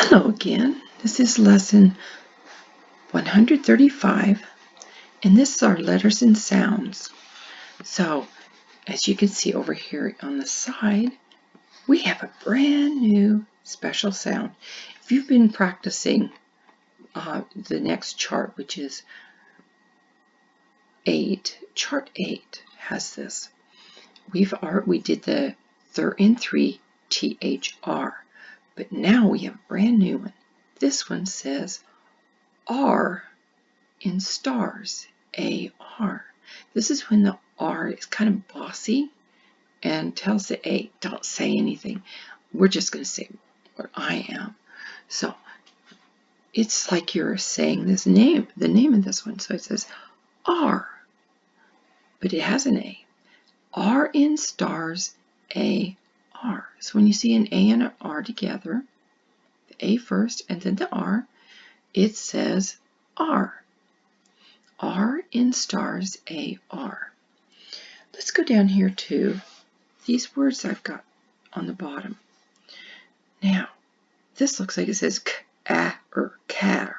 Hello again. This is lesson 135, and this is our letters and sounds. So, as you can see over here on the side, we have a brand new special sound. If you've been practicing the next chart, which is 8, chart 8 has this. We did the in 3 THR, but now we have a brand new one. This one says R in stars, A-R. This is when the R is kind of bossy and tells the A, don't say anything. We're just going to say what I am. So it's like you're saying this name, the name of this one. So it says R, but it has an A. R in stars, A-R. So when you see an A and an R together, the A first and then the R, it says R. R in stars, A-R. Let's go down here to these words I've got on the bottom. Now, this looks like it says k-a or car.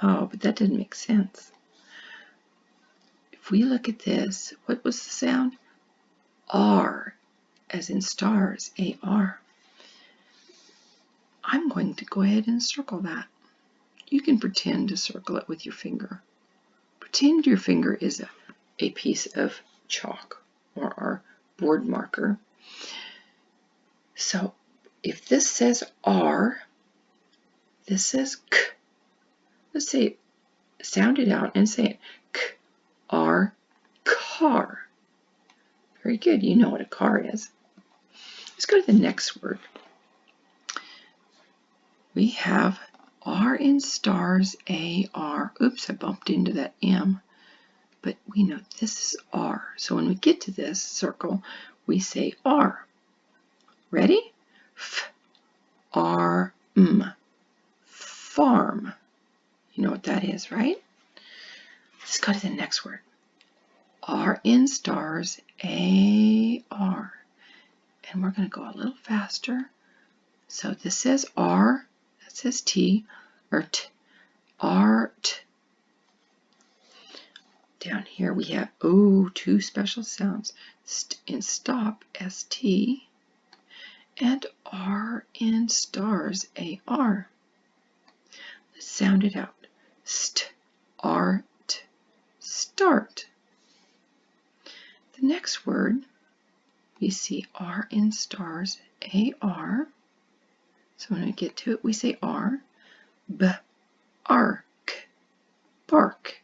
Oh, but that didn't make sense. If we look at this, what was the sound? R, as in stars, A-R. I'm going to go ahead and circle that. You can pretend to circle it with your finger. Pretend your finger is a piece of chalk or our board marker. So if this says R, this says K. Let's say, sound it out and say it. K, R, car. Very good. You know what a car is. Let's go to the next word. We have R in stars, A-R. Oops, I bumped into that M. But we know this is R. So when we get to this circle, we say R. Ready? F-R-M. Farm. You know what that is, right? Let's go to the next word. R in stars, A-R. And we're going to go a little faster. So this says R, that says T, or T, art. Down here we have, two special sounds. In stop, S-T, and R in stars, A-R. Let's sound it out. St, art, start. The next word, we see R in stars, A-R. So when we get to it, we say R. B, ark, bark.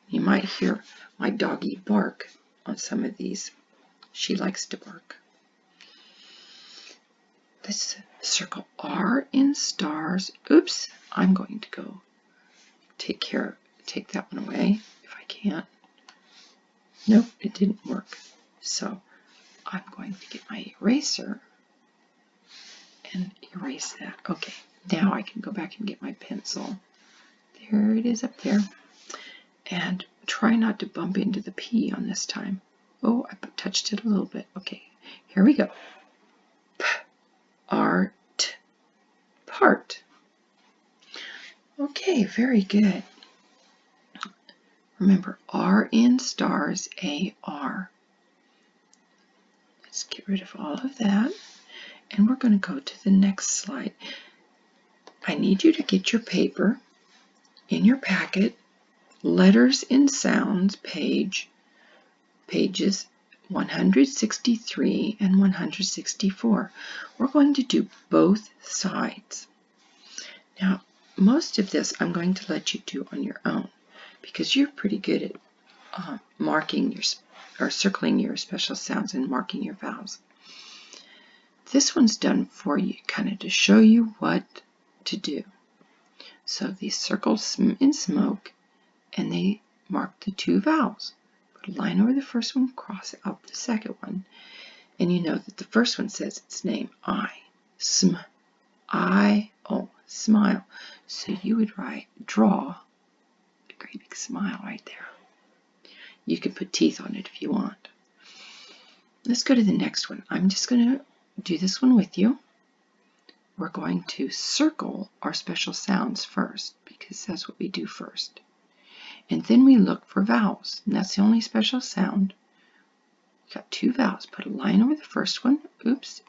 You might hear my doggy bark on some of these. She likes to bark. Let's circle R in stars. Oops, I'm going to go take that one away if I can. Nope, it didn't work. So I'm going to get my eraser and erase that. Okay, now I can go back and get my pencil. There it is up there. And try not to bump into the P on this time. Oh, I touched it a little bit. Okay, here we go. P, art, part. Okay, very good. Remember, R in stars, A-R. Let's get rid of all of that. And we're going to go to the next slide. I need you to get your paper in your packet, letters and sounds pages 163 and 164. We're going to do both sides. Now, most of this I'm going to let you do on your own because you're pretty good at marking or circling your special sounds and marking your vowels. This one's done for you, kind of to show you what to do. So these circles in smoke, and they mark the two vowels. Put a line over the first one, cross out the second one, and you know that the first one says its name, I, sm, I, oh, smile. So you would draw a great big smile right there. You can put teeth on it if you want. Let's go to the next one. I'm just going to do this one with you. we're going to circle our special sounds first, because that's what we do first. And then we look for vowels, and that's the only special sound. We've got two vowels. Put a line over the first one. Oops,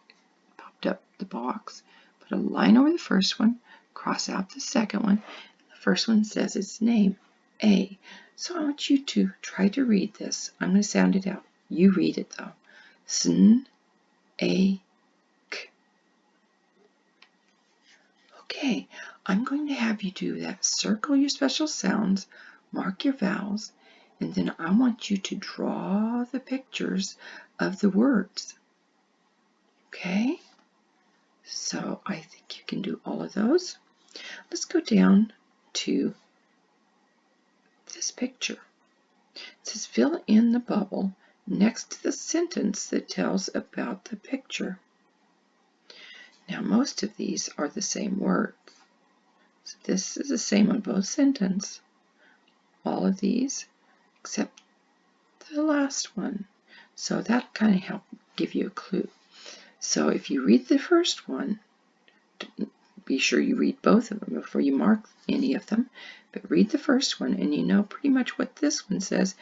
popped up the box. Put a line over the first one, cross out the second one. The first one says its name, A. So I want you to try to read this. I'm going to sound it out. You read it though. Sn, A, K. Okay, I'm going to have you do that. Circle your special sounds, mark your vowels, and then I want you to draw the pictures of the words. Okay? So I think you can do all of those. Let's go down to this picture. It says fill in the bubble next to the sentence that tells about the picture. Now most of these are the same words. So this is the same on both sentences. All of these except the last one. So that kind of helps give you a clue. So if you read the first one, be sure you read both of them before you mark any of them. But read the first one and you know pretty much what this one says,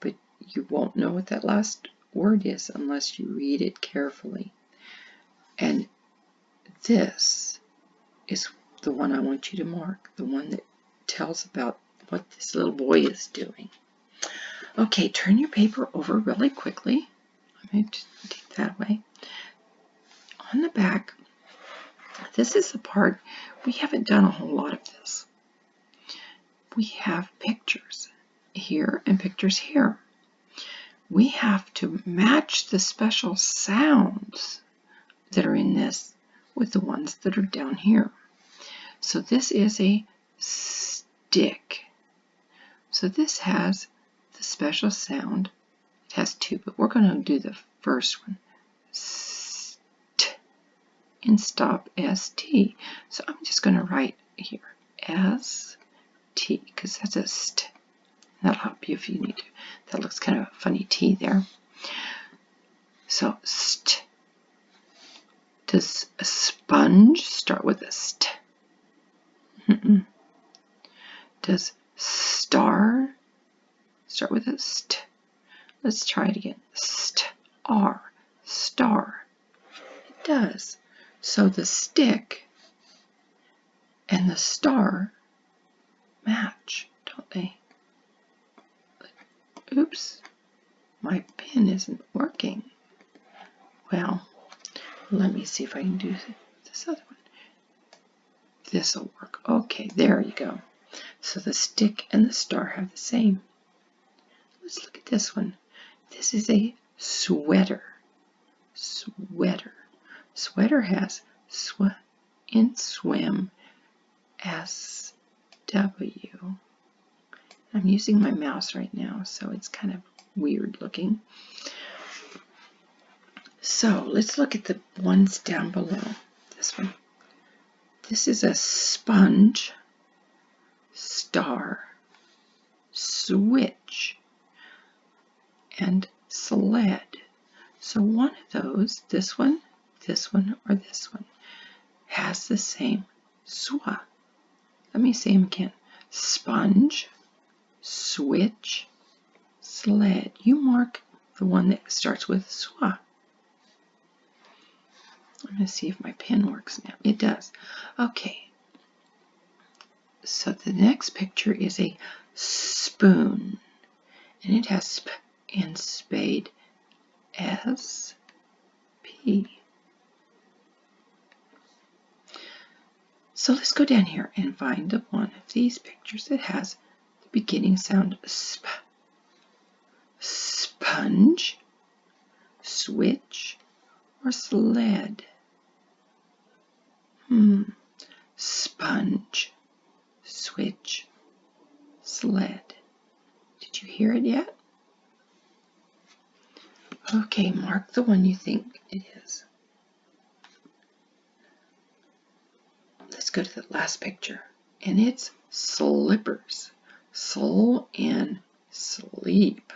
but you won't know what that last word is unless you read it carefully. And this is the one I want you to mark, the one that tells about what this little boy is doing. Okay, turn your paper over really quickly. I'm going to take that away. On the back, this is the part we haven't done a whole lot of this. We have pictures here and pictures here. We have to match the special sounds that are in this with the ones that are down here. So this is a stick. So this has the special sound. It has two, but we're going to do the first one. St and stop ST. So I'm just going to write here ST because that's a st. That'll help you if you need to. That looks kind of a funny T there. So st. Does a sponge start with a st? Does star start with a st? Let's try it again. Star. Star. It does. So the stick and the star match, don't they? Oops, my pen isn't working. Well, let me see if I can do this other one. This will work. Okay, there you go. So the stick and the star have the same. Let's look at this one. This is a sweater. Sweater. Sweater has sw and swim, SW. I'm using my mouse right now, so it's kind of weird looking. So let's look at the ones down below. This one. This is a sponge, star, switch, and sled. So one of those, this one, or this one, has the same swa. Let me say them again. Sponge, switch, sled. You mark the one that starts with swa. I'm going to see if my pen works now. It does. Okay. So the next picture is a spoon. And it has sp and spade. S-P. So let's go down here and find the one of these pictures that has the beginning sound sp. Sponge, switch, or sled. Sponge, switch, sled. Did you hear it yet? Okay, mark the one you think it is. Let's go to the last picture, and it's slippers. Soul and sleep.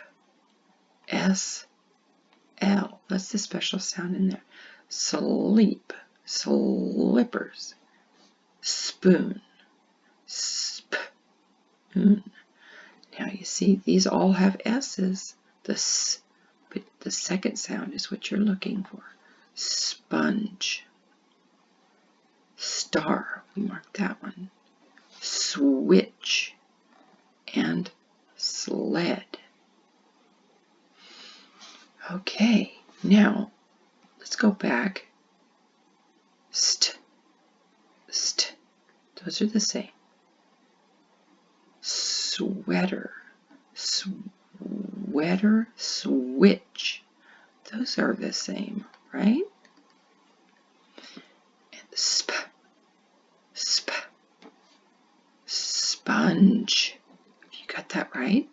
S-L. That's the special sound in there. Sleep. slippers, spoon, spoon. Now you see these all have S's. The S, but the second sound is what you're looking for. Sponge. Star, we marked that one. Switch and sled. Okay, now let's go back. St, st. Those are the same. Sweater, sweater, switch. Those are the same, right? And sp, sp, sponge. You got that right?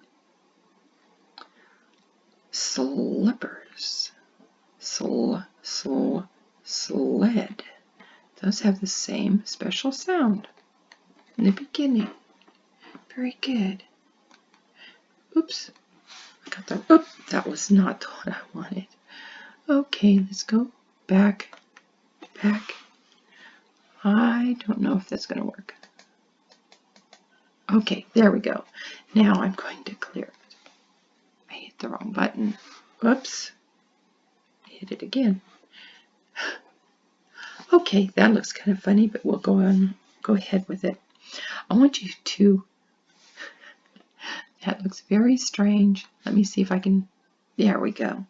Slippers, sled. Those have the same special sound in the beginning. Very good. Oops, I got that. Oop, that was not what I wanted. Okay, let's go back. I don't know if that's going to work. Okay, there we go. Now I'm going to clear it. I hit the wrong button. Whoops. Hit it again. Okay, that looks kind of funny, but we'll go ahead with it. I want you to, that looks very strange. Let me see if I can, there we go.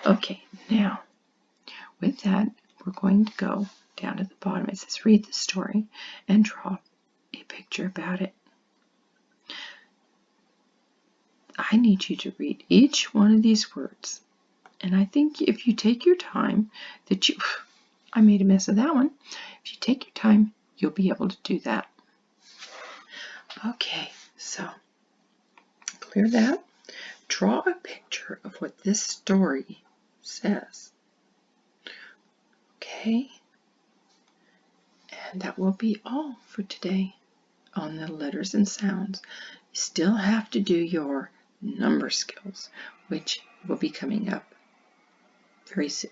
Okay, now with that, we're going to go down to the bottom. It says read the story and draw a picture about it. I need you to read each one of these words. And I think if you take your time, I made a mess of that one. If you take your time, you'll be able to do that. Okay, so clear that. Draw a picture of what this story says. Okay, and that will be all for today on the letters and sounds. You still have to do your number skills, which will be coming up very soon.